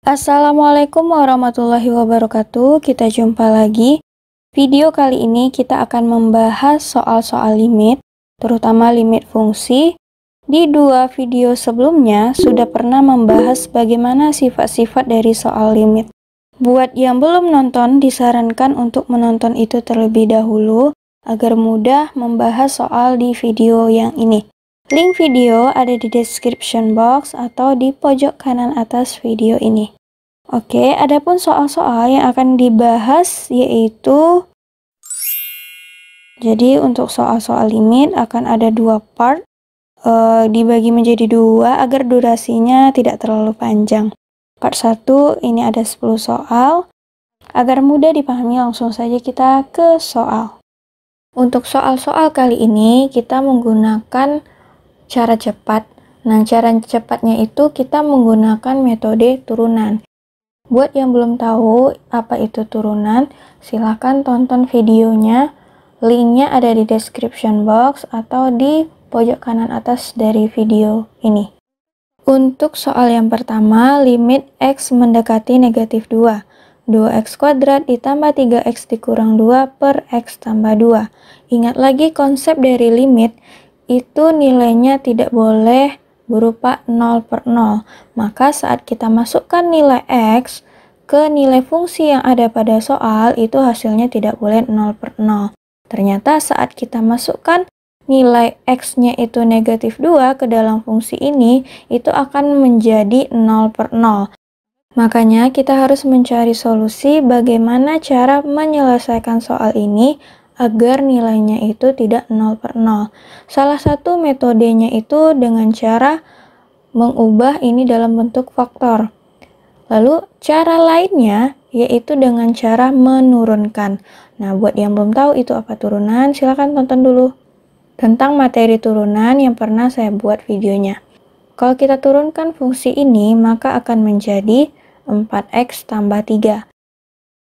Assalamualaikum warahmatullahi wabarakatuh. Kita jumpa lagi. Video kali ini kita akan membahas soal-soal limit, terutama limit fungsi. Di dua video sebelumnya sudah pernah membahas bagaimana sifat-sifat dari soal limit. Buat yang belum nonton, disarankan untuk menonton itu terlebih dahulu agar mudah membahas soal di video yang ini. Link video ada di description box atau di pojok kanan atas video ini. Oke, adapun soal-soal yang akan dibahas yaitu, jadi untuk soal-soal limit akan ada dua part, dibagi menjadi dua agar durasinya tidak terlalu panjang. Part 1 ini ada 10 soal, agar mudah dipahami langsung saja kita ke soal. Untuk soal-soal kali ini kita menggunakan cara cepat. Nah, cara cepatnya itu kita menggunakan metode turunan. Buat yang belum tahu apa itu turunan, silahkan tonton videonya. Linknya ada di description box atau di pojok kanan atas dari video ini. Untuk soal yang pertama, limit X mendekati negatif 2. 2X kuadrat ditambah 3X dikurang 2 per X tambah 2. Ingat lagi konsep dari limit, itu nilainya tidak boleh berupa 0 per 0. Maka saat kita masukkan nilai X ke nilai fungsi yang ada pada soal, itu hasilnya tidak boleh 0 per 0. Ternyata saat kita masukkan nilai X-nya itu negatif 2 ke dalam fungsi ini, itu akan menjadi 0 per 0. Makanya kita harus mencari solusi bagaimana cara menyelesaikan soal ini agar nilainya itu tidak 0 per 0. Salah satu metodenya itu dengan cara mengubah ini dalam bentuk faktor. Lalu cara lainnya yaitu dengan cara menurunkan. Nah, buat yang belum tahu itu apa turunan, silahkan tonton dulu tentang materi turunan yang pernah saya buat videonya. Kalau kita turunkan fungsi ini, maka akan menjadi 4X tambah 3.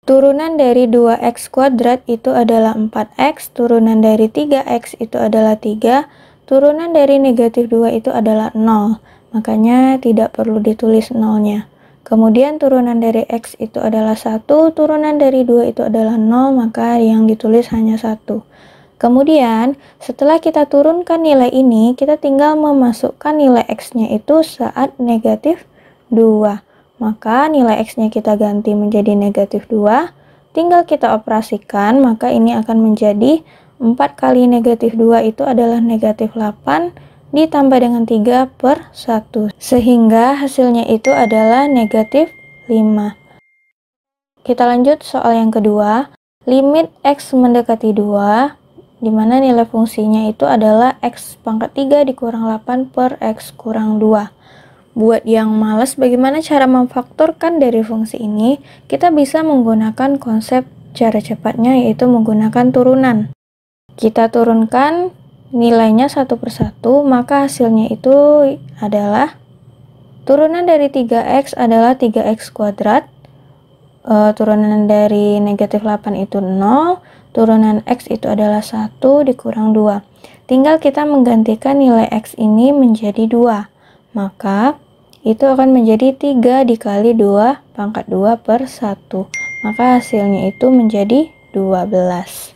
Turunan dari 2X kuadrat itu adalah 4X, turunan dari 3X itu adalah 3, turunan dari negatif 2 itu adalah 0. Makanya tidak perlu ditulis 0-nya. Kemudian turunan dari X itu adalah 1, turunan dari 2 itu adalah 0, maka yang ditulis hanya 1. Kemudian setelah kita turunkan nilai ini, kita tinggal memasukkan nilai X-nya itu saat negatif 2. Maka nilai X-nya kita ganti menjadi negatif 2, tinggal kita operasikan, maka ini akan menjadi 4 kali negatif 2 itu adalah negatif 8, ditambah dengan 3 per 1. Sehingga hasilnya itu adalah negatif 5. Kita lanjut soal yang kedua. Limit X mendekati 2, di mana nilai fungsinya itu adalah X pangkat 3 dikurang 8 per X kurang 2. Buat yang malas bagaimana cara memfaktorkan dari fungsi ini, kita bisa menggunakan konsep cara cepatnya yaitu menggunakan turunan. Kita turunkan nilainya satu per satu, maka hasilnya itu adalah turunan dari 3X adalah 3X kuadrat, turunan dari negatif 8 itu 0, turunan X itu adalah 1 dikurang 2. Tinggal kita menggantikan nilai X ini menjadi 2, maka itu akan menjadi 3 dikali 2 pangkat 2 per 1, maka hasilnya itu menjadi 12.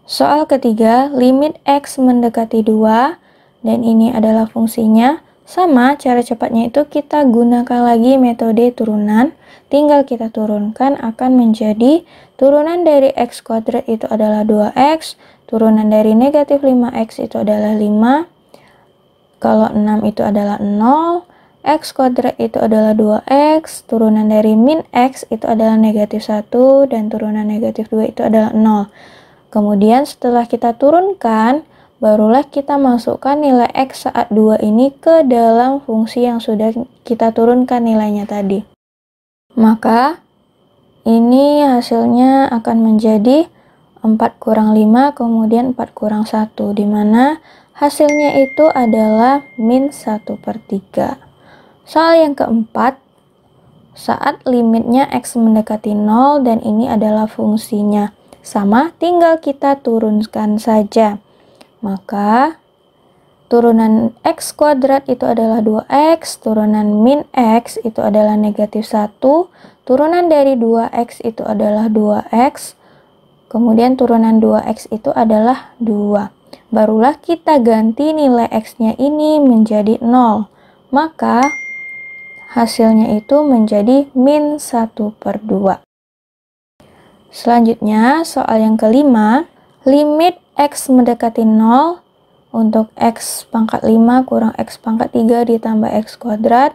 Soal ketiga, limit X mendekati 2, dan ini adalah fungsinya. Sama, cara cepatnya itu kita gunakan lagi metode turunan. Tinggal kita turunkan, akan menjadi turunan dari X kuadrat itu adalah 2X, turunan dari negatif 5X itu adalah 5, kalau 6 itu adalah 0, X kuadrat itu adalah 2X, turunan dari min X itu adalah negatif 1, dan turunan negatif 2 itu adalah 0. Kemudian setelah kita turunkan, barulah kita masukkan nilai X saat 2 ini ke dalam fungsi yang sudah kita turunkan nilainya tadi. Maka ini hasilnya akan menjadi 4 kurang 5, kemudian 4 kurang 1, di mana hasilnya itu adalah min 1/3. Soal yang keempat, saat limitnya X mendekati 0 dan ini adalah fungsinya. Sama, tinggal kita turunkan saja. Maka turunan X kuadrat itu adalah 2X, turunan min X itu adalah negatif 1, turunan dari 2X itu adalah 2X, kemudian turunan 2X itu adalah 2. Barulah kita ganti nilai X-nya ini menjadi 0. Maka hasilnya itu menjadi min 1/2. Selanjutnya, soal yang kelima, limit X mendekati 0 untuk X pangkat 5 kurang X pangkat 3 ditambah X kuadrat,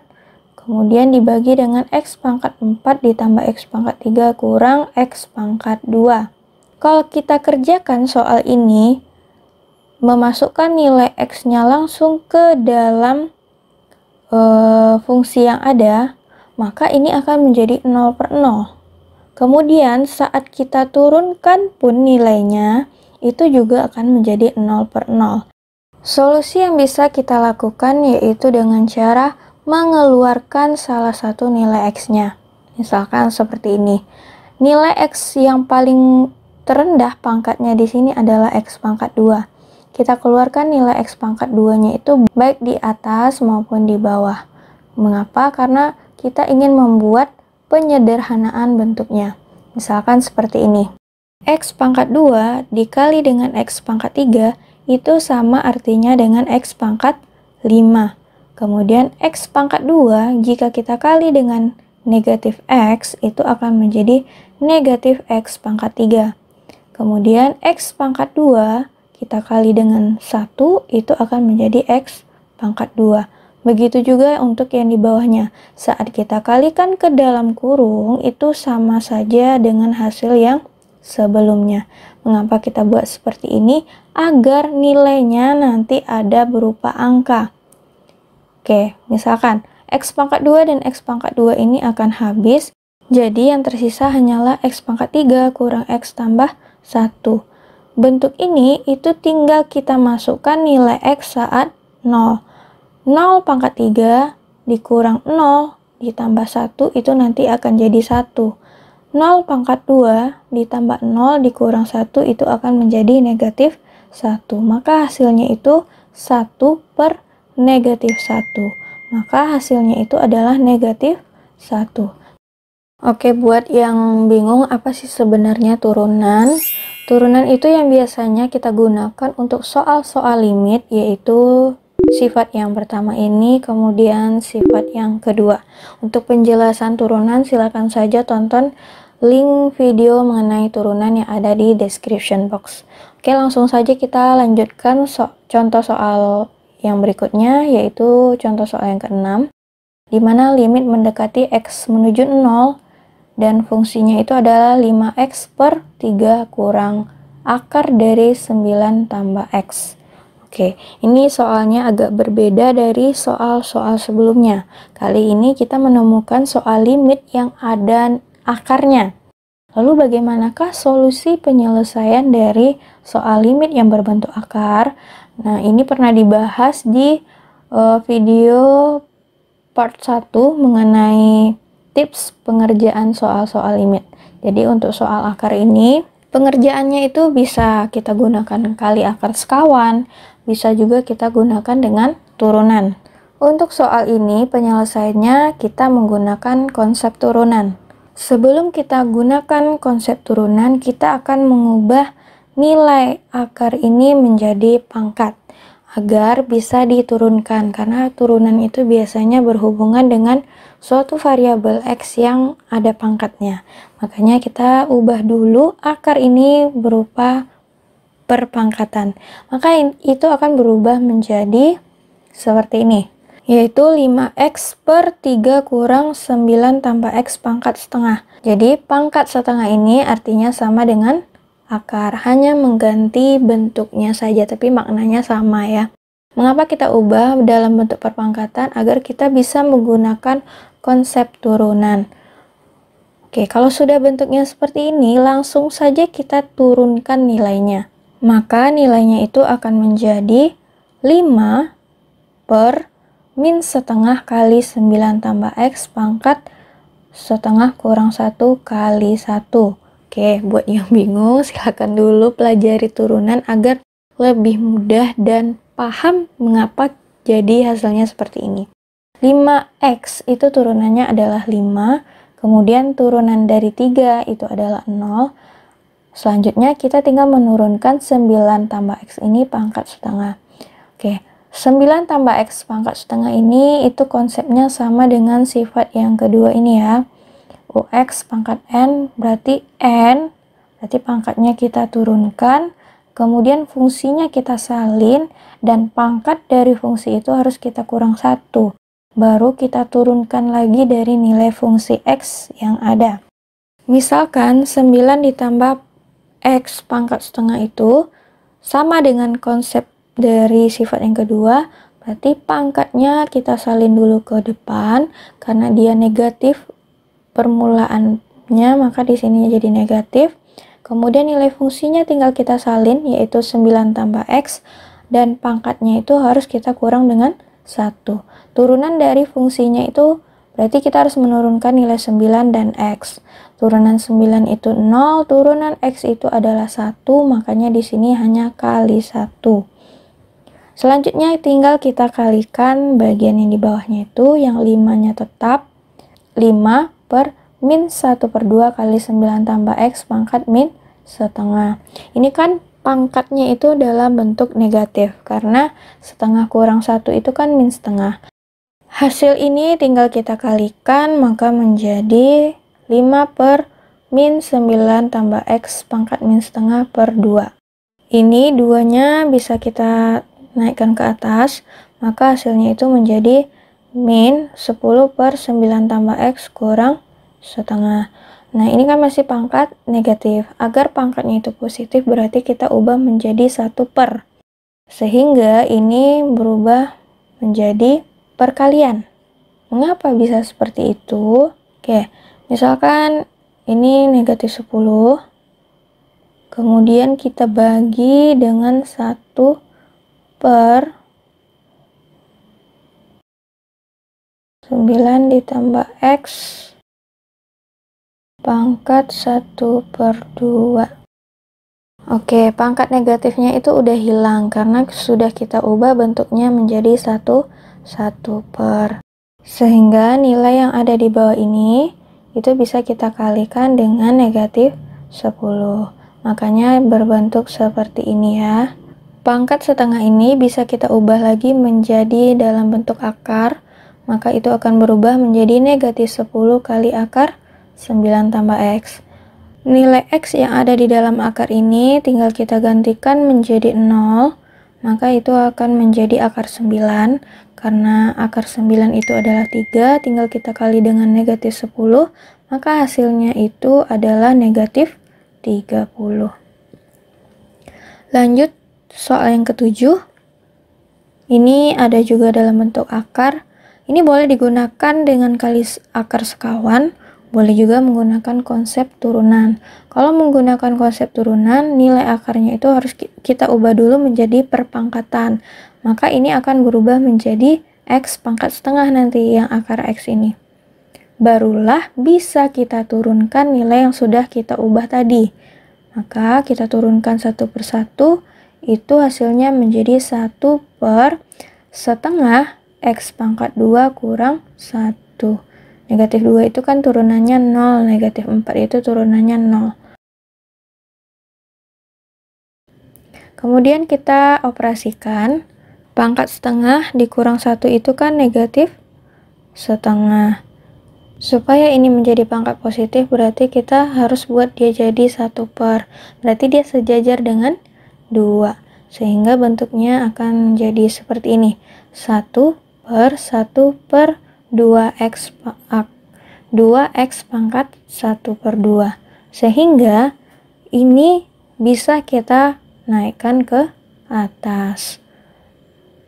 kemudian dibagi dengan X pangkat 4 ditambah X pangkat 3 kurang X pangkat 2. Kalau kita kerjakan soal ini, memasukkan nilai X-nya langsung ke dalam fungsi yang ada, maka ini akan menjadi 0/0. Kemudian saat kita turunkan pun nilainya, itu juga akan menjadi 0/0. Solusi yang bisa kita lakukan yaitu dengan cara mengeluarkan salah satu nilai X-nya. Misalkan seperti ini. Nilai X yang paling terendah pangkatnya di sini adalah X pangkat 2. Kita keluarkan nilai X pangkat 2-nya itu baik di atas maupun di bawah. Mengapa? Karena kita ingin membuat penyederhanaan bentuknya. Misalkan seperti ini. X pangkat 2 dikali dengan X pangkat 3 itu sama artinya dengan X pangkat 5. Kemudian X pangkat 2 jika kita kali dengan negatif X itu akan menjadi negatif X pangkat 3. Kemudian X pangkat 2 kita kali dengan 1 itu akan menjadi X pangkat 2. Begitu juga untuk yang di bawahnya. Saat kita kalikan ke dalam kurung itu sama saja dengan hasil yang sebelumnya. Mengapa kita buat seperti ini? Agar nilainya nanti ada berupa angka. Oke, misalkan X pangkat 2 dan X pangkat 2 ini akan habis. Jadi yang tersisa hanyalah X pangkat 3 kurang X tambah 1. Bentuk ini itu tinggal kita masukkan nilai X saat 0. 0 pangkat 3 dikurang 0 ditambah 1 itu nanti akan jadi 1. 0 pangkat 2 ditambah 0 dikurang 1 itu akan menjadi negatif 1. Maka hasilnya itu 1/-1. Maka hasilnya itu adalah negatif 1. Oke, buat yang bingung apa sih sebenarnya turunan? Turunan itu yang biasanya kita gunakan untuk soal-soal limit, yaitu sifat yang pertama ini, kemudian sifat yang kedua. Untuk penjelasan turunan, silakan saja tonton link video mengenai turunan yang ada di description box. Oke, langsung saja kita lanjutkan contoh soal yang berikutnya, yaitu contoh soal yang ke-6, di mana limit mendekati X menuju 0, dan fungsinya itu adalah 5X/3 kurang akar dari 9 tambah X. Oke, ini soalnya agak berbeda dari soal-soal sebelumnya. Kali ini kita menemukan soal limit yang ada akarnya. Lalu bagaimanakah solusi penyelesaian dari soal limit yang berbentuk akar? Nah, ini pernah dibahas di video part 1 mengenai tips pengerjaan soal-soal limit. Jadi untuk soal akar ini, pengerjaannya itu bisa kita gunakan kali akar sekawan, bisa juga kita gunakan dengan turunan. Untuk soal ini, penyelesaiannya kita menggunakan konsep turunan. Sebelum kita gunakan konsep turunan, kita akan mengubah nilai akar ini menjadi pangkat agar bisa diturunkan, karena turunan itu biasanya berhubungan dengan suatu variabel X yang ada pangkatnya. Makanya kita ubah dulu akar ini berupa perpangkatan. Maka itu akan berubah menjadi seperti ini, yaitu 5X/3 kurang 9 tambah X pangkat setengah. Jadi pangkat setengah ini artinya sama dengan akar, hanya mengganti bentuknya saja, tapi maknanya sama ya. Mengapa kita ubah dalam bentuk perpangkatan? Agar kita bisa menggunakan konsep turunan. Oke, kalau sudah bentuknya seperti ini, langsung saja kita turunkan nilainya. Maka nilainya itu akan menjadi 5 per min setengah kali 9 tambah X pangkat setengah kurang 1 kali 1. Oke, buat yang bingung silahkan dulu pelajari turunan agar lebih mudah dan paham mengapa jadi hasilnya seperti ini. 5x itu turunannya adalah 5, kemudian turunan dari 3 itu adalah 0. Selanjutnya kita tinggal menurunkan 9 tambah x ini pangkat setengah. Oke, 9 tambah x pangkat setengah ini itu konsepnya sama dengan sifat yang kedua ini ya. Ux pangkat n berarti pangkatnya kita turunkan, kemudian fungsinya kita salin, dan pangkat dari fungsi itu harus kita kurang 1. Baru kita turunkan lagi dari nilai fungsi x yang ada. Misalkan 9 ditambah x pangkat setengah itu sama dengan konsep dari sifat yang kedua, berarti pangkatnya kita salin dulu ke depan karena dia negatif permulaannya, maka di sini jadi negatif. Kemudian nilai fungsinya tinggal kita salin, yaitu 9 tambah x, dan pangkatnya itu harus kita kurang dengan 1. Turunan dari fungsinya itu berarti kita harus menurunkan nilai 9 dan x. Turunan 9 itu 0, turunan x itu adalah 1, makanya di sini hanya kali 1. Selanjutnya tinggal kita kalikan bagian yang di bawahnya itu, yang 5-nya tetap 5 per min 1/2 kali 9 tambah x pangkat min setengah. Ini kan pangkatnya itu dalam bentuk negatif, karena setengah kurang 1 itu kan min setengah. Hasil ini tinggal kita kalikan, maka menjadi 5 per min 9 tambah x pangkat min setengah per 2. Ini duanya bisa kita naikkan ke atas, maka hasilnya itu menjadi min 10 per 9 tambah x kurang setengah. Nah, ini kan masih pangkat negatif. Agar pangkatnya itu positif, berarti kita ubah menjadi 1 per. Sehingga ini berubah menjadi perkalian. Mengapa bisa seperti itu? Oke, misalkan ini negatif 10. Kemudian kita bagi dengan 1 per 9 ditambah x pangkat 1/2. Oke, pangkat negatifnya itu udah hilang karena sudah kita ubah bentuknya menjadi 1 per. Sehingga nilai yang ada di bawah ini itu bisa kita kalikan dengan negatif 10. Makanya berbentuk seperti ini ya. Pangkat setengah ini bisa kita ubah lagi menjadi dalam bentuk akar, maka itu akan berubah menjadi negatif 10 kali akar 9 tambah x. Nilai x yang ada di dalam akar ini tinggal kita gantikan menjadi 0, maka itu akan menjadi akar 9. Karena akar 9 itu adalah 3, tinggal kita kali dengan negatif 10, maka hasilnya itu adalah negatif 30. Lanjut soal yang ketujuh. Ini ada juga dalam bentuk akar. Ini boleh digunakan dengan kali akar sekawan, boleh juga menggunakan konsep turunan. Kalau menggunakan konsep turunan, nilai akarnya itu harus kita ubah dulu menjadi perpangkatan. Maka ini akan berubah menjadi x pangkat setengah nanti yang akar x ini. Barulah bisa kita turunkan nilai yang sudah kita ubah tadi. Maka kita turunkan satu per satu, itu hasilnya menjadi 1 per setengah x pangkat 2 kurang 1. Negatif 2 itu kan turunannya 0, negatif 4 itu turunannya 0. Kemudian kita operasikan, pangkat setengah dikurang 1 itu kan negatif setengah. Supaya ini menjadi pangkat positif, berarti kita harus buat dia jadi 1 per. Berarti dia sejajar dengan 2. Sehingga bentuknya akan jadi seperti ini. 1 per 1 per 2x pangkat 1/2. Sehingga ini bisa kita naikkan ke atas.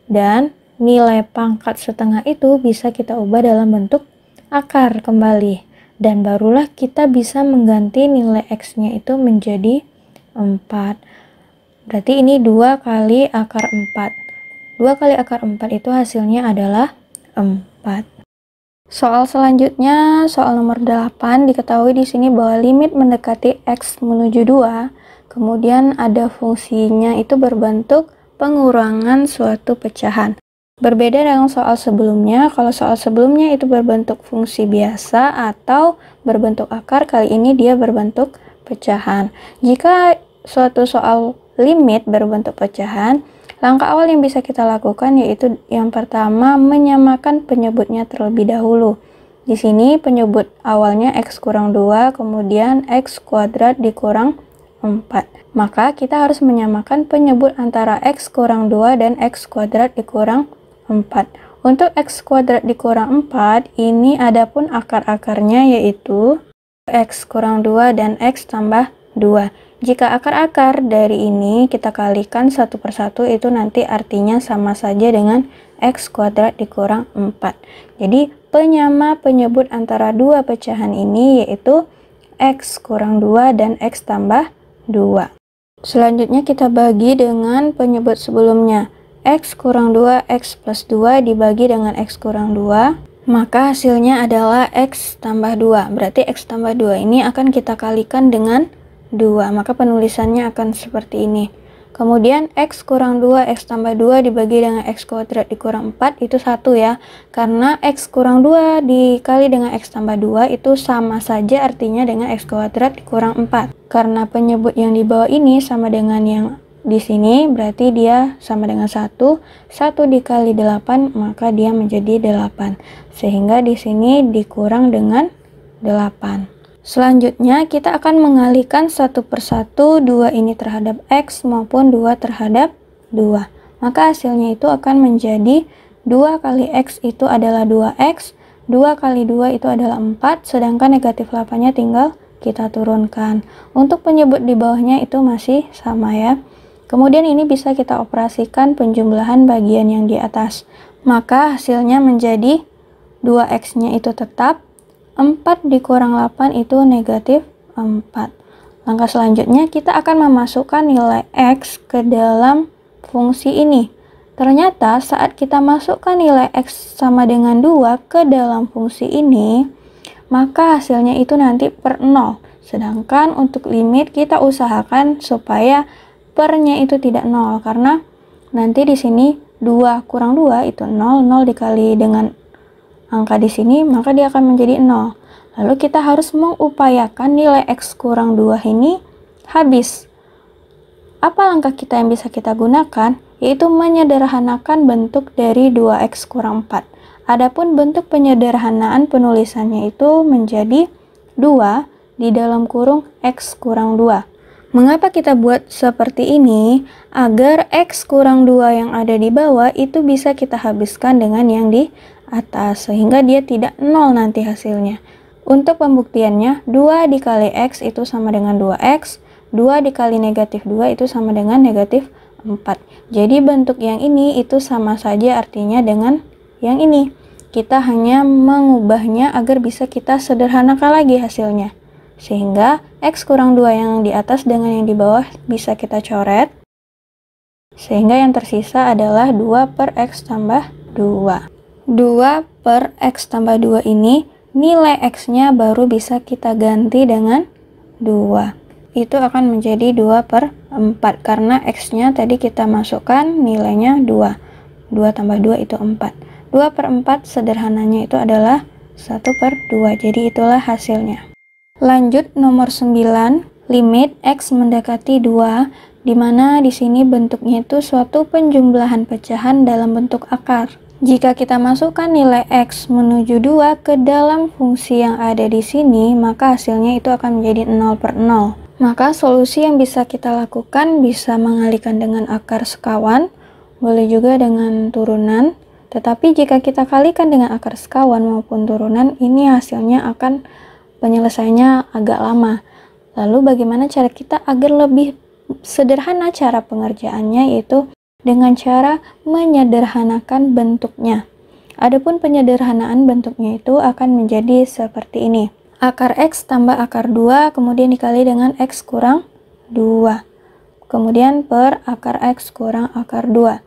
Dan nilai pangkat setengah itu bisa kita ubah dalam bentuk akar kembali. Dan barulah kita bisa mengganti nilai x-nya itu menjadi 4. Berarti ini 2 kali akar 4. 2 kali akar 4 itu hasilnya adalah 4. Soal selanjutnya, soal nomor 8, diketahui di sini bahwa limit mendekati X menuju 2, kemudian ada fungsinya itu berbentuk pengurangan suatu pecahan. Berbeda dengan soal sebelumnya, kalau soal sebelumnya itu berbentuk fungsi biasa atau berbentuk akar, kali ini dia berbentuk pecahan. Jika suatu soal limit berbentuk pecahan, langkah awal yang bisa kita lakukan yaitu yang pertama menyamakan penyebutnya terlebih dahulu. Di sini penyebut awalnya X kurang 2, kemudian X kuadrat dikurang 4. Maka kita harus menyamakan penyebut antara X kurang 2 dan X kuadrat dikurang 4. Untuk X kuadrat dikurang 4, ini adapun akar-akarnya yaitu X kurang 2 dan X tambah 2. Jika akar-akar dari ini kita kalikan satu persatu, itu nanti artinya sama saja dengan X kuadrat dikurang 4. Jadi penyama penyebut antara dua pecahan ini yaitu X kurang 2 dan X tambah 2. Selanjutnya kita bagi dengan penyebut sebelumnya. X kurang 2 X plus 2 dibagi dengan X kurang 2. Maka hasilnya adalah X tambah 2. Berarti X tambah 2 ini akan kita kalikan dengan 2, maka penulisannya akan seperti ini. Kemudian X kurang 2 X tambah 2 dibagi dengan X kuadrat dikurang 4 itu 1 ya. Karena X kurang 2 dikali dengan X tambah 2 itu sama saja artinya dengan X kuadrat dikurang 4. Karena penyebut yang di bawah ini sama dengan yang di sini, berarti dia sama dengan 1. 1 dikali 8 maka dia menjadi 8. Sehingga di sini dikurang dengan 8. Selanjutnya kita akan mengalihkan satu persatu 2 ini terhadap X maupun 2 terhadap 2. Maka hasilnya itu akan menjadi 2 kali X itu adalah 2X, 2 kali 2 itu adalah 4, sedangkan negatif 8-nya tinggal kita turunkan. Untuk penyebut di bawahnya itu masih sama ya. Kemudian ini bisa kita operasikan penjumlahan bagian yang di atas. Maka hasilnya menjadi 2X-nya itu tetap, 4 dikurang 8 itu negatif 4. Langkah selanjutnya kita akan memasukkan nilai X ke dalam fungsi ini. Ternyata saat kita masukkan nilai X sama dengan 2 ke dalam fungsi ini, maka hasilnya itu nanti per 0. Sedangkan untuk limit kita usahakan supaya pernya itu tidak 0, karena nanti di sini 2 kurang 2 itu 0, 0 dikali dengan angka di sini, maka dia akan menjadi 0. Lalu kita harus mengupayakan nilai X kurang 2 ini habis. Apa langkah kita yang bisa kita gunakan? Yaitu menyederhanakan bentuk dari 2X kurang 4. Adapun bentuk penyederhanaan penulisannya itu menjadi 2 di dalam kurung X kurang 2. Mengapa kita buat seperti ini? Agar X kurang 2 yang ada di bawah itu bisa kita habiskan dengan yang di atas, sehingga dia tidak 0 nanti hasilnya. Untuk pembuktiannya, 2 dikali X itu sama dengan 2X, 2 dikali negatif 2 itu sama dengan negatif 4. Jadi bentuk yang ini itu sama saja artinya dengan yang ini. Kita hanya mengubahnya agar bisa kita sederhanakan lagi hasilnya. Sehingga X kurang 2 yang di atas dengan yang di bawah bisa kita coret. Sehingga yang tersisa adalah 2 per X tambah 2. 2 per X tambah 2 ini nilai X-nya baru bisa kita ganti dengan 2. Itu akan menjadi 2 per 4 karena X-nya tadi kita masukkan nilainya 2. 2 tambah 2 itu 4. 2 per 4 sederhananya itu adalah 1 per 2. Jadi itulah hasilnya. Lanjut nomor 9, limit X mendekati 2, di mana di sini bentuknya itu suatu penjumlahan pecahan dalam bentuk akar. Jika kita masukkan nilai X menuju 2 ke dalam fungsi yang ada di sini, maka hasilnya itu akan menjadi 0 per 0. Maka solusi yang bisa kita lakukan bisa mengalihkan dengan akar sekawan, boleh juga dengan turunan. Tetapi jika kita kalikan dengan akar sekawan maupun turunan, ini hasilnya akan penyelesaiannya agak lama. Lalu bagaimana cara kita agar lebih sederhana cara pengerjaannya, yaitu dengan cara menyederhanakan bentuknya. Adapun penyederhanaan bentuknya itu akan menjadi seperti ini. Akar X tambah akar 2 kemudian dikali dengan X kurang 2. Kemudian per akar X kurang akar 2.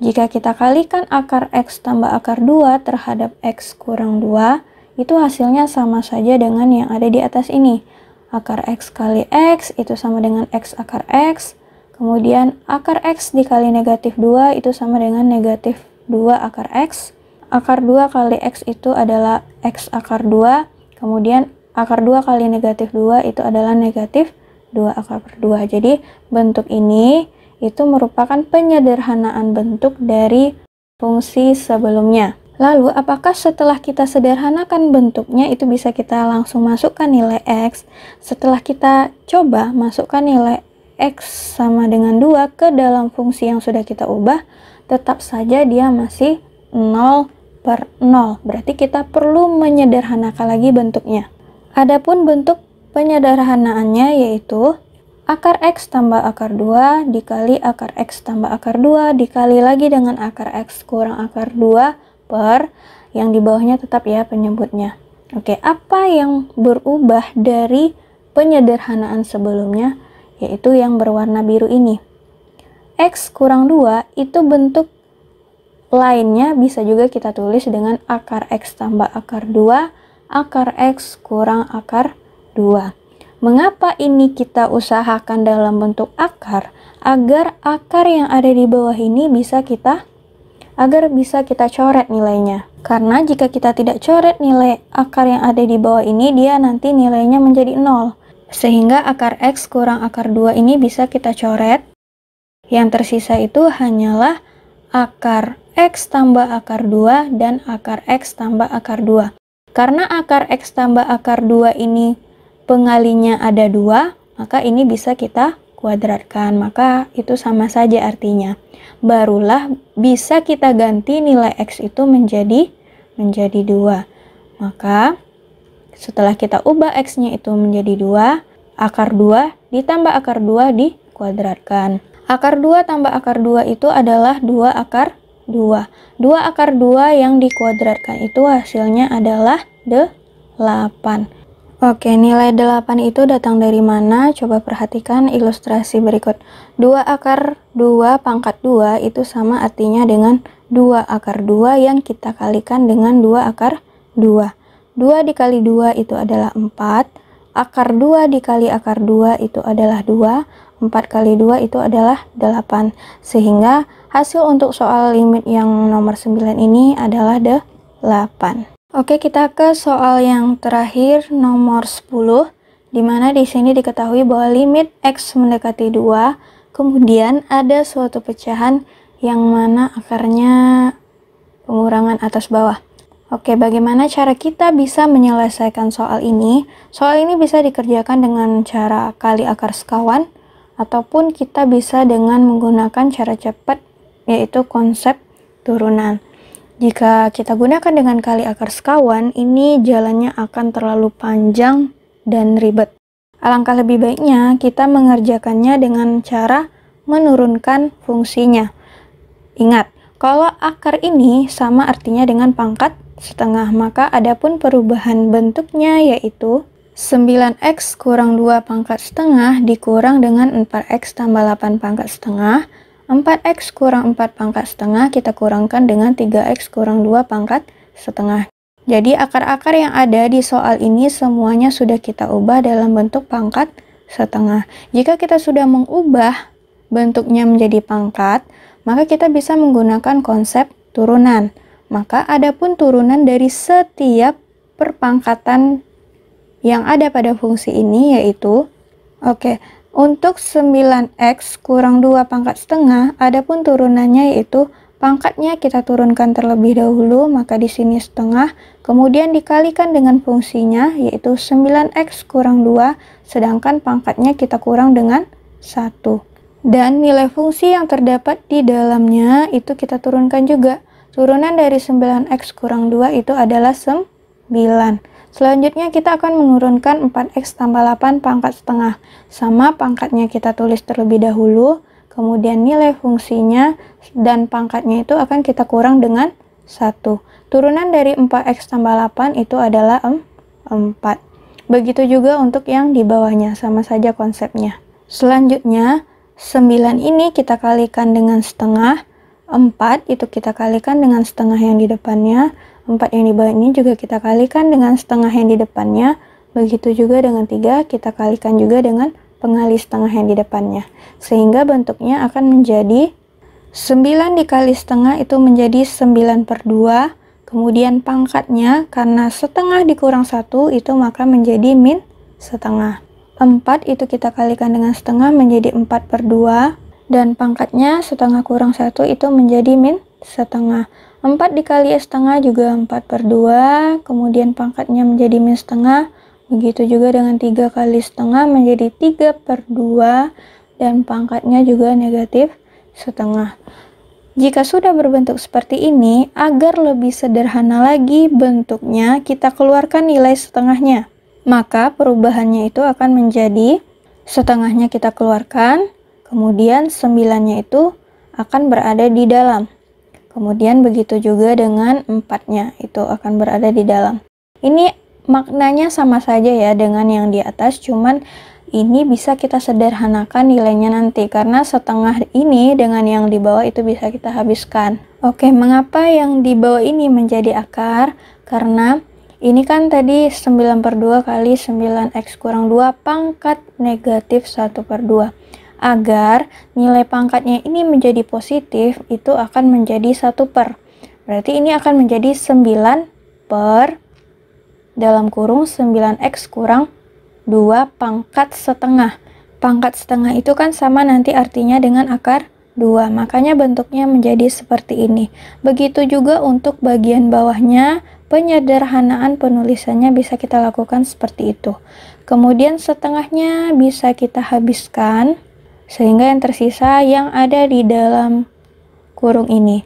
Jika kita kalikan akar X tambah akar 2 terhadap X kurang 2, itu hasilnya sama saja dengan yang ada di atas ini. Akar X kali X itu sama dengan X akar X. Kemudian akar X dikali negatif 2 itu sama dengan negatif 2 akar X. Akar 2 kali X itu adalah X akar 2. Kemudian akar 2 kali negatif 2 itu adalah negatif 2 akar per 2. Jadi bentuk ini itu merupakan penyederhanaan bentuk dari fungsi sebelumnya. Lalu apakah setelah kita sederhanakan bentuknya itu bisa kita langsung masukkan nilai X? Setelah kita coba masukkan nilai X sama dengan 2 ke dalam fungsi yang sudah kita ubah, tetap saja dia masih 0 per 0. Berarti kita perlu menyederhanakan lagi bentuknya. Adapun bentuk penyederhanaannya yaitu akar X tambah akar 2 dikali akar X tambah akar 2 dikali lagi dengan akar X kurang akar 2 per yang di bawahnya tetap ya penyebutnya. Oke, apa yang berubah dari penyederhanaan sebelumnya? Yaitu yang berwarna biru ini. X kurang 2 itu bentuk lainnya bisa juga kita tulis dengan akar X tambah akar 2 akar X kurang akar 2. Mengapa ini kita usahakan dalam bentuk akar? Agar akar yang ada di bawah ini bisa kita coret nilainya. Karena jika kita tidak coret nilai akar yang ada di bawah ini, dia nanti nilainya menjadi 0. Sehingga akar X kurang akar 2 ini bisa kita coret. Yang tersisa itu hanyalah akar X tambah akar 2 dan akar X tambah akar 2. Karena akar X tambah akar 2 ini pengalinya ada 2, maka ini bisa kita kuadratkan. Maka itu sama saja artinya. Barulah bisa kita ganti nilai X itu menjadi 2. Maka setelah kita ubah X-nya itu menjadi 2, akar 2 ditambah akar 2 dikuadratkan. Akar 2 tambah akar 2 itu adalah 2 akar 2. 2 akar 2 yang dikuadratkan itu hasilnya adalah 8. Oke, nilai 8 itu datang dari mana? Coba perhatikan ilustrasi berikut. 2 akar 2 pangkat 2 itu sama artinya dengan 2 akar 2 yang kita kalikan dengan 2 akar 2. 2 dikali 2 itu adalah 4. Akar 2 dikali akar 2 itu adalah 2. 4 kali 2 itu adalah 8. Sehingga hasil untuk soal limit yang nomor 9 ini adalah 8. Oke, kita ke soal yang terakhir nomor 10, di mana di sini diketahui bahwa limit X mendekati 2, kemudian ada suatu pecahan yang mana akarnya pengurangan atas bawah. Oke, bagaimana cara kita bisa menyelesaikan soal ini? Soal ini bisa dikerjakan dengan cara kali akar sekawan, ataupun kita bisa dengan menggunakan cara cepat, yaitu konsep turunan. Jika kita gunakan dengan kali akar sekawan, ini jalannya akan terlalu panjang dan ribet. Alangkah lebih baiknya kita mengerjakannya dengan cara menurunkan fungsinya. Ingat, kalau akar ini sama artinya dengan pangkat setengah, maka adapun perubahan bentuknya yaitu 9x kurang 2 pangkat setengah dikurang dengan 4x tambah 8 pangkat setengah. 4x kurang 4 pangkat setengah kita kurangkan dengan 3x kurang 2 pangkat setengah. Jadi akar-akar yang ada di soal ini semuanya sudah kita ubah dalam bentuk pangkat setengah. Jika kita sudah mengubah bentuknya menjadi pangkat, maka kita bisa menggunakan konsep turunan. Maka adapun turunan dari setiap perpangkatan yang ada pada fungsi ini yaitu, untuk 9x kurang 2 pangkat setengah, adapun turunannya yaitu pangkatnya kita turunkan terlebih dahulu, maka di sini setengah, kemudian dikalikan dengan fungsinya yaitu 9x kurang 2, sedangkan pangkatnya kita kurang dengan 1. Dan nilai fungsi yang terdapat di dalamnya itu kita turunkan juga. Turunan dari 9x kurang 2 itu adalah 9. Selanjutnya kita akan menurunkan 4x tambah 8 pangkat setengah. Sama pangkatnya kita tulis terlebih dahulu, kemudian nilai fungsinya dan pangkatnya itu akan kita kurang dengan 1. Turunan dari 4x tambah 8 itu adalah 4. Begitu juga untuk yang di bawahnya, sama saja konsepnya. Selanjutnya, 9 ini kita kalikan dengan setengah. 4 itu kita kalikan dengan setengah yang di depannya. 4 yang di bawah ini juga kita kalikan dengan setengah yang di depannya. Begitu juga dengan 3, kita kalikan juga dengan pengali setengah yang di depannya. Sehingga bentuknya akan menjadi 9 dikali setengah itu menjadi 9/2. Kemudian pangkatnya karena setengah dikurang 1 itu maka menjadi min setengah. 4 itu kita kalikan dengan setengah menjadi 4/2. Dan pangkatnya setengah kurang 1 itu menjadi min setengah. 4 dikali setengah juga 4/2. Kemudian pangkatnya menjadi min setengah. Begitu juga dengan 3 kali setengah menjadi 3/2. Dan pangkatnya juga negatif setengah. Jika sudah berbentuk seperti ini, agar lebih sederhana lagi bentuknya, kita keluarkan nilai setengahnya. Maka perubahannya itu akan menjadi setengahnya kita keluarkan, kemudian 9-nya itu akan berada di dalam. Kemudian begitu juga dengan 4-nya itu akan berada di dalam. Ini maknanya sama saja ya dengan yang di atas, cuman ini bisa kita sederhanakan nilainya nanti, karena setengah ini dengan yang di bawah itu bisa kita habiskan. Oke, mengapa yang di bawah ini menjadi akar? Karena ini kan tadi 9/2 kali 9x kurang 2 pangkat negatif 1/2. Agar nilai pangkatnya ini menjadi positif, itu akan menjadi 1/. Berarti ini akan menjadi 9 per dalam kurung 9x kurang 2 pangkat setengah. Pangkat setengah itu kan sama nanti artinya dengan akar 2. Makanya bentuknya menjadi seperti ini. Begitu juga untuk bagian bawahnya, penyederhanaan penulisannya bisa kita lakukan seperti itu. Kemudian setengahnya bisa kita habiskan, sehingga yang tersisa yang ada di dalam kurung ini.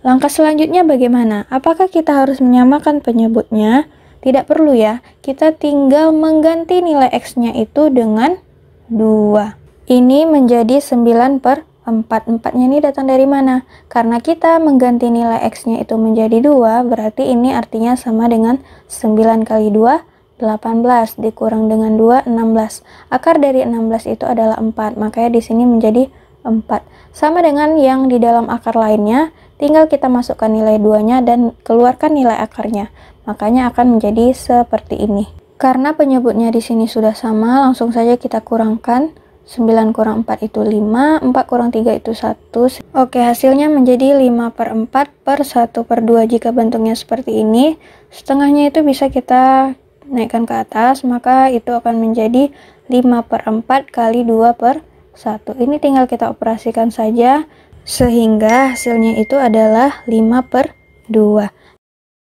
Langkah selanjutnya bagaimana? Apakah kita harus menyamakan penyebutnya? Tidak perlu ya, kita tinggal mengganti nilai X-nya itu dengan 2. Ini menjadi 9/4. 4-nya ini datang dari mana? Karena kita mengganti nilai X-nya itu menjadi 2, berarti ini artinya sama dengan 9 kali 2, 18, dikurang dengan 2, 16. Akar dari 16 itu adalah 4, makanya di sini menjadi 4. Sama dengan yang di dalam akar lainnya, tinggal kita masukkan nilai 2-nya dan keluarkan nilai akarnya. Makanya akan menjadi seperti ini. Karena penyebutnya di sini sudah sama, langsung saja kita kurangkan. 9 kurang 4 itu 5, 4 kurang 3 itu 1. Oke, hasilnya menjadi 5/4 per 1/2. Jika bentuknya seperti ini, setengahnya itu bisa kita naikkan ke atas, maka itu akan menjadi 5/4 kali 2/1. Ini tinggal kita operasikan saja, sehingga hasilnya itu adalah 5/2.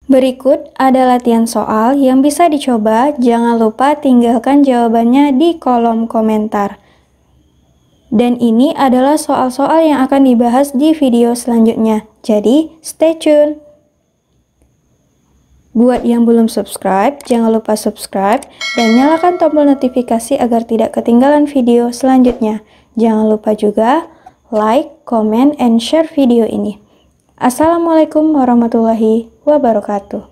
Berikut ada latihan soal yang bisa dicoba, jangan lupa tinggalkan jawabannya di kolom komentar. Dan ini adalah soal-soal yang akan dibahas di video selanjutnya, jadi stay tune! Buat yang belum subscribe, jangan lupa subscribe dan nyalakan tombol notifikasi agar tidak ketinggalan video selanjutnya. Jangan lupa juga like, comment, and share video ini. Assalamualaikum warahmatullahi wabarakatuh.